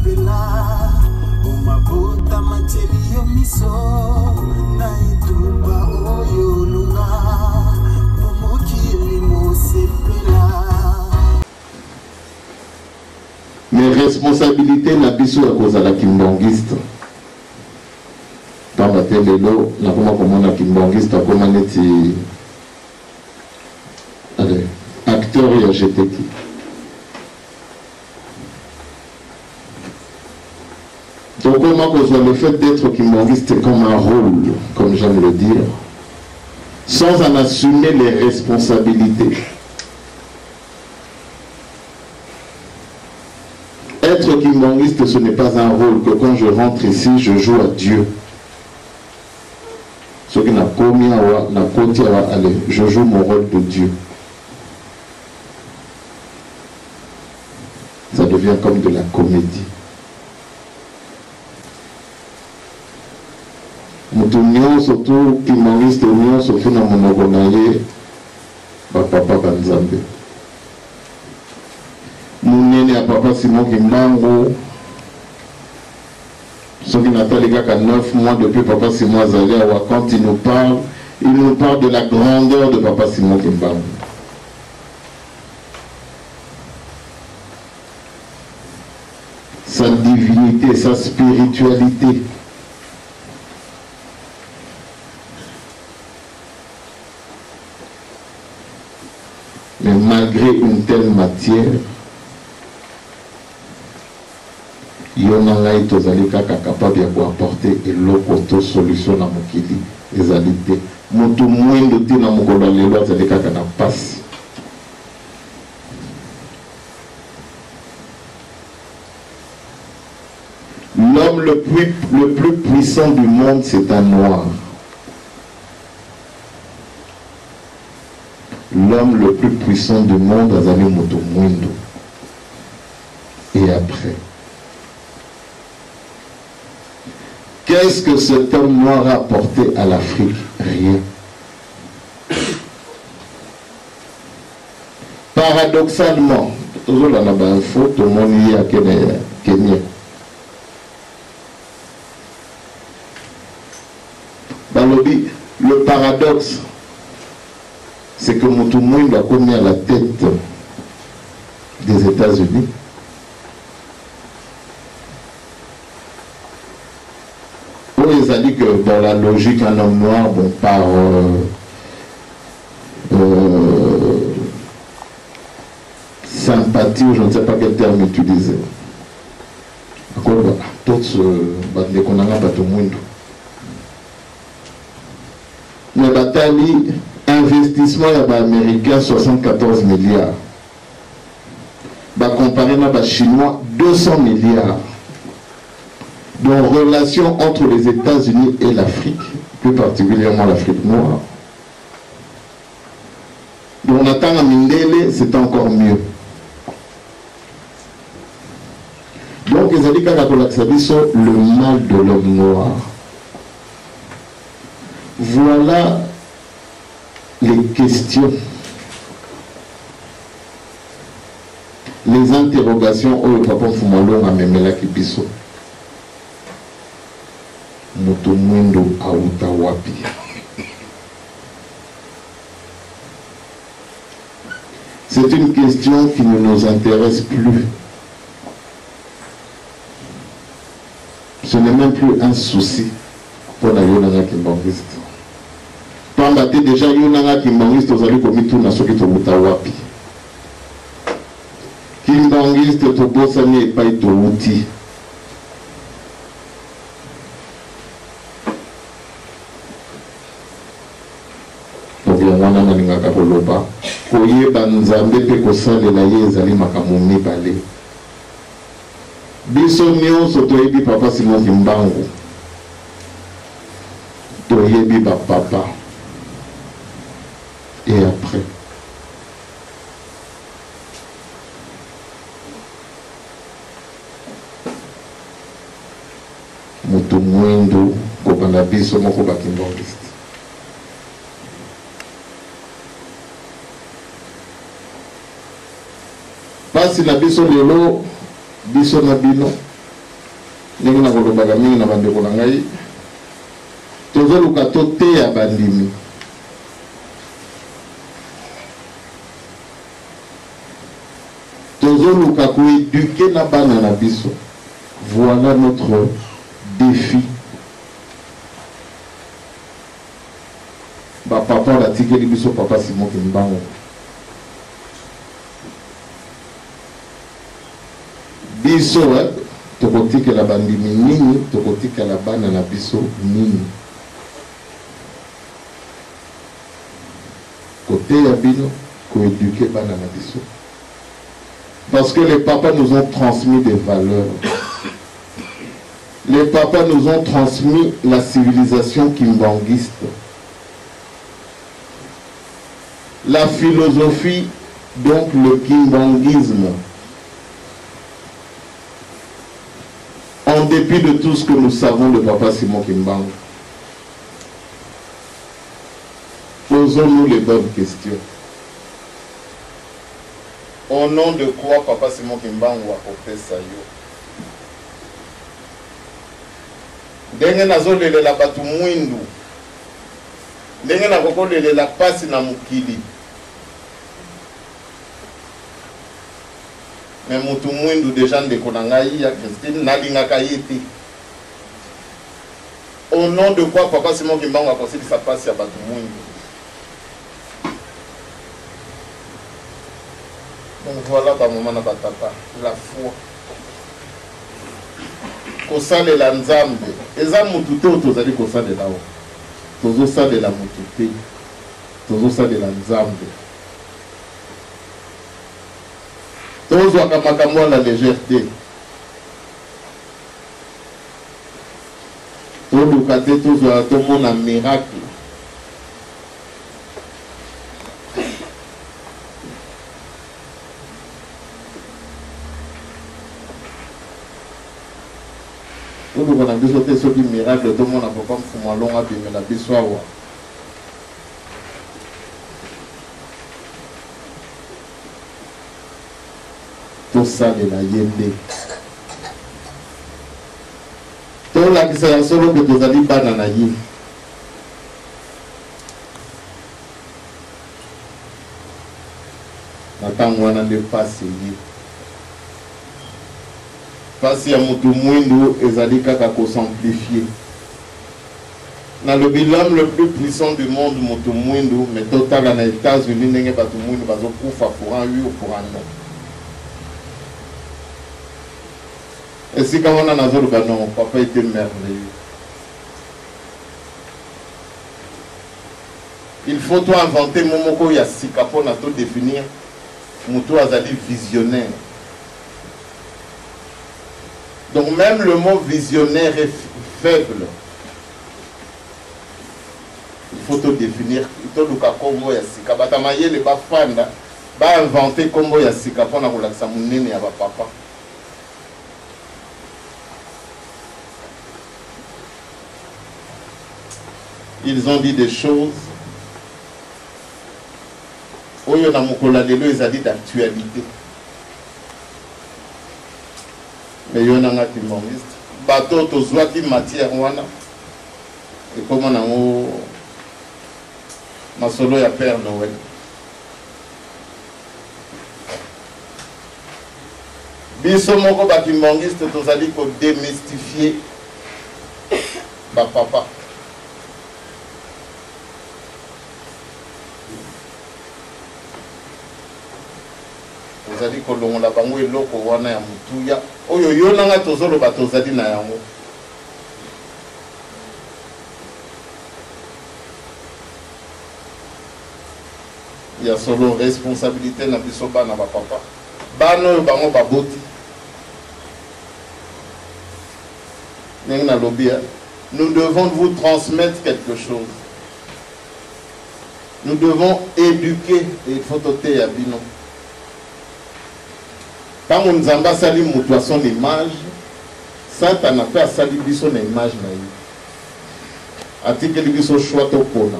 sepela umabota mateli yo miso na itumba oyo lunga mumokili mo sepela. Mes responsabilités na biso ya kozala kimbongiste. Pamba te lelo nakoma komona kimbongiste akoma neti acteur ya GTK. Donc comment cause le fait d'être kimbongiste comme un rôle, comme j'aime le dire, sans en assumer les responsabilités. Être kimbongiste, ce n'est pas un rôle que quand je rentre ici, je joue à Dieu. Ce qui n'a commis n'a côté à aller, je joue mon rôle de Dieu. Ça devient comme de la comédie. Moutounion, surtout kimbongiste, union, surtout dans mon ogonaye, papa Banzambe. Mounene à papa Simon Kimbango. Ce qui n'a pas les gars qu'à 9 mois depuis papa Simon Azalea, quand il nous parle de la grandeur de papa Simon Kimbango. Sa divinité, sa spiritualité. Mais malgré une telle matière, Yonanga itozali kaka capable de apporter une solution na mokili ezali te moto mwendo te na mokolo lelo azali kaka na passe. L'homme le plus puissant du monde, c'est un noir. L'homme le plus puissant du monde azali moto mwendo. Et après, qu'est-ce que cet homme noir a apporté à l'Afrique? Rien. Paradoxalement, toujours là bas info, tout le monde y a Kenya. Balobi, le paradoxe, c'est que Moutoumouine a commis à la tête des États-Unis. Ils ont dit que dans la logique, un homme noir, bon, par sympathie, ou je ne sais pas quel terme utiliser. Encore, d'autres, les connards, pas tout le monde. Mais Batali, investissement américain, 74 milliards. Comparé à la Chinois, 200 milliards. Donc, relation entre les États-Unis et l'Afrique, plus particulièrement l'Afrique noire. Donc, on attend à Mindele, c'est encore mieux. Donc, ils ont dit qu'à la Colaxabiso, le mal de l'homme noir. Voilà les questions, les interrogations au Papa Fumalo à Memela Kibiso. Motomwendo Aouta Wapi. C'est une question qui ne nous intéresse plus. Ce n'est même plus un souci pour la Yonanga Kimbangiste. Pambate déjà Yonanga Kimbangiste aux alliés commis tout na soki to Wapi. Kimbangiste to bosani et pas to outi. Wana nalingaka koloba koyeba nzambe pe kosalela ye ezali makambo mibale. Biso nyonso toyebi papa Simon Kimbangu, toyebi papa. Et après, moto mwendo kobanda biso moko bakimbongiste. Pasi na biso lelo, biso na bino, ndenge na kolobaka mingi na bandeko na ngai tozoluka toteya bandimi tozoluka koeduke na bana na biso. Voilà notre défi. Papa batikeli biso papa Simon Kimbangu. Biso tokotikela bandimi nini, tokotikela bana na biso nini. Côté ya bino koéduquer bana na biso. Parce que les papas nous ont transmis des valeurs. Les papas nous ont transmis la civilisation kimbanguiste. La philosophie, donc le kimbanguisme. En dépit de tout ce que nous savons de papa Simon Kimbangu, posons-nous les bonnes questions. Au nom de quoi papa Simon Kimbangu a porté ça yo? Ndenge nazolelela batu mwindu, ndenge nakokolelela pasi na mukili, mais mutu mwindu deja ndeko na ngai ya Christine nalingaka ye te. Au nom de quoi papa Simon Kimbangu akosilisa pasi ya batu mwindu? Donc voilà ba moment na batata la foi. Kosalela nzambe eza mutu te tozali kosalela o. Tozosalela mutu te. Tozosalela nzambe. Tozwaka makambo la légèreté. Toluka te tozwaka tomona miracle. Nous avons besoin de ce miracle, tout le monde a pas comme fumé long à bien la bissoire. Tout ça de la yende. Tout là qui c'est solo que tu as dit banana yi. Natang wana de passer yi. Pasi ya mutu mwindu ezali kaka ko simplifier. Dans le bilan le plus puissant du monde mutu mwindu mais total en États-Unis ndenge batu mwindu bazokufa pour un oui ou pour un non. Et si quand on a nazoloba non, papa était merveilleux. Il faut toi inventer momoko ya sika pour na to définir mutu azali visionnaire. Donc même le mot visionnaire est faible. Il faut te définir. Il faut que kombo ya sika. Batamaye le bafanda ba inventer kombo ya sika pour na kolakisa munene ya papa. Ils ont dit des choses. Oyo na mukola lelo ezali d'actualité. Mais il y a un kimbanguiste. Bateau tozwaki matière wana. Et comment on a masolo ya Père Noël. Biso moko ba kimbanguiste tozali ko démystifier ba papa. Tozali ko longola bango eloko wana ya mutuya. Oyo yo nanga tozolo batozali na yango. Il y a solo responsabilité na biso bana ba papa. Bano bango baboti. Nengna lobby. Nous devons vous transmettre quelque chose. Nous devons éduquer et il faut toter ya bino. Quand on nous a sali mutu son image, Satan n'a pas sali son image na yo. Article biso choix to pona.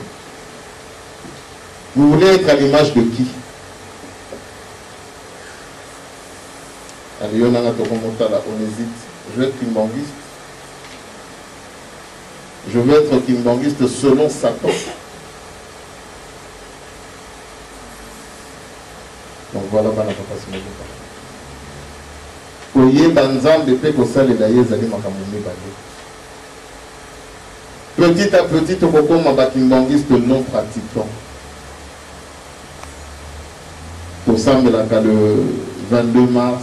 Vous voulez être à l'image de qui? On hésite. Je vais être kimbanguiste. Je veux être kimbangiste selon Satan. Donc voilà, bana papa Simon. Oye banzambe pe kosalela ye ezali makambo mibale. Petit à petit, tokokoma bakimbangiste non pratiquant. Tosambelaka le 22 mars,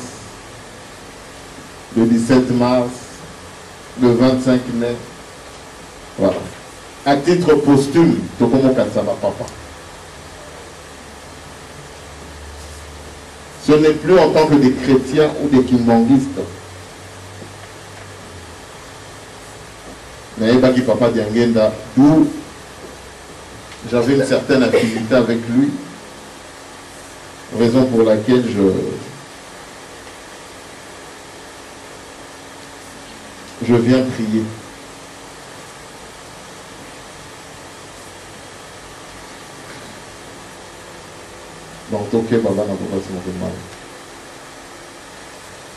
le 17 mars, le 25 mai. Voilà. À titre posthume, tokomo katsaba papa. Ce n'est plus en tant que des chrétiens ou des kimbangistes. Mais Baki Papa Diangenda, d'où j'avais une certaine affinité avec lui, raison pour laquelle je viens prier. Donc, ok, Baba n'a pas passé mon mal.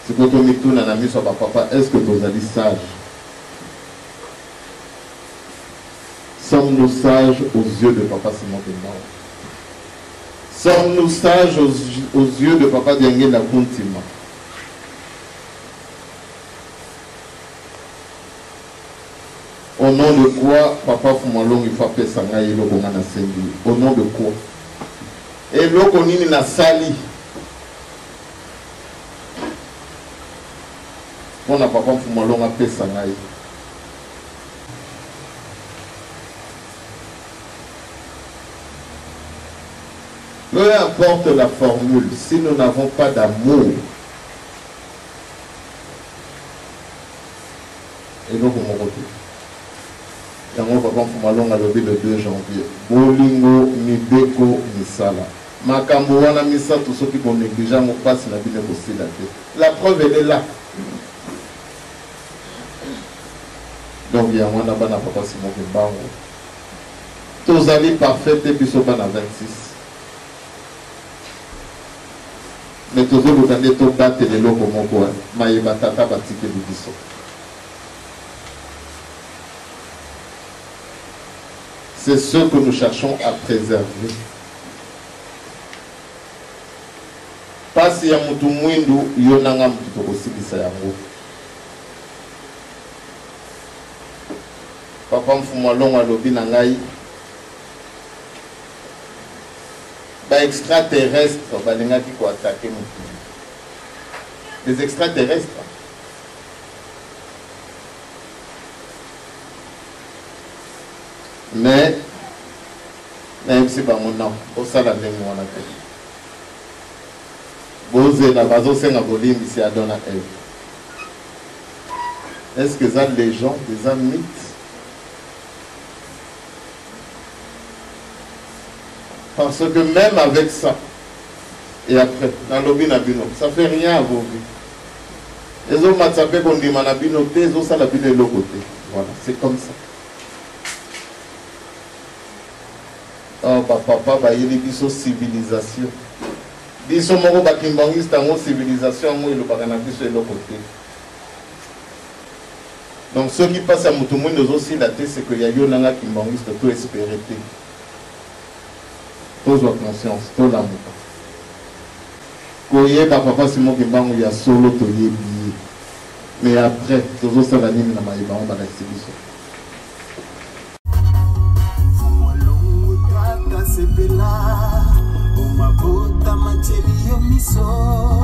C'est quand on met tout dans la mise sur papa, est-ce que vous allez sage? Sommes-nous sages aux yeux de papa Simon Kimbangu? Sommes-nous sages aux yeux de papa Diangé la Kuntima? Au nom de quoi papa Fumalong il faut appeler Sangaï le Gongana Sengi? Au nom de quoi? Et l'autre nini na sali. On a papa Fumalong appelé Sangaï. Peu importe la formule, si nous n'avons pas d'amour, et donc on côté. Dans mon papa Fumalong a levé le 2 janvier. Bolingo, Mibeko, Misala. Makambo wana misa tous ceux qui vont négliger mon passe na bine aussi la tête. La preuve elle est là. Donc il y a moi là-bas na papa Simon Kimbangu. Tous amis parfaits et puis soba na 26. Mais tous les gens qui ont battu les locaux, ils ont battu les locaux. C'est ce que nous cherchons à préserver. Pas si y a un mouindou, il y a un mouindou. Papa Mfumalong a lobi nangai. Bah extraterrestres, bah les gens qui ont attaqué les extraterrestres. Mais même si pas mon nom, au salaire de moi on a fait. Bosé la bazo c'est un volume ici à Donna Eve. Est-ce que ça les gens, des mythes? Parce que même avec ça, et après, dans le binabino, ça ne fait rien à vos vies. Les autres matsapé qu'on dit manabino, les autres ça la bine de l'autre côté. Voilà, c'est comme ça. Oh, papa, bah, il y a des civilisation. Ils sont morts au kimbangiste en civilisation, moi, il y a de l'autre côté. Donc, ceux qui passent à Moutoumou, nous aussi, la tête, c'est qu'il y a eu un kimbangiste tout espéré. Tous ont conscience, tout l'amour. Quand il y a papa Simon Kimbangu, il y a solo, il y a billet. Mais après, tous ça va venir dans ma on va l'exhibition. Sepela, uma bota materia miso.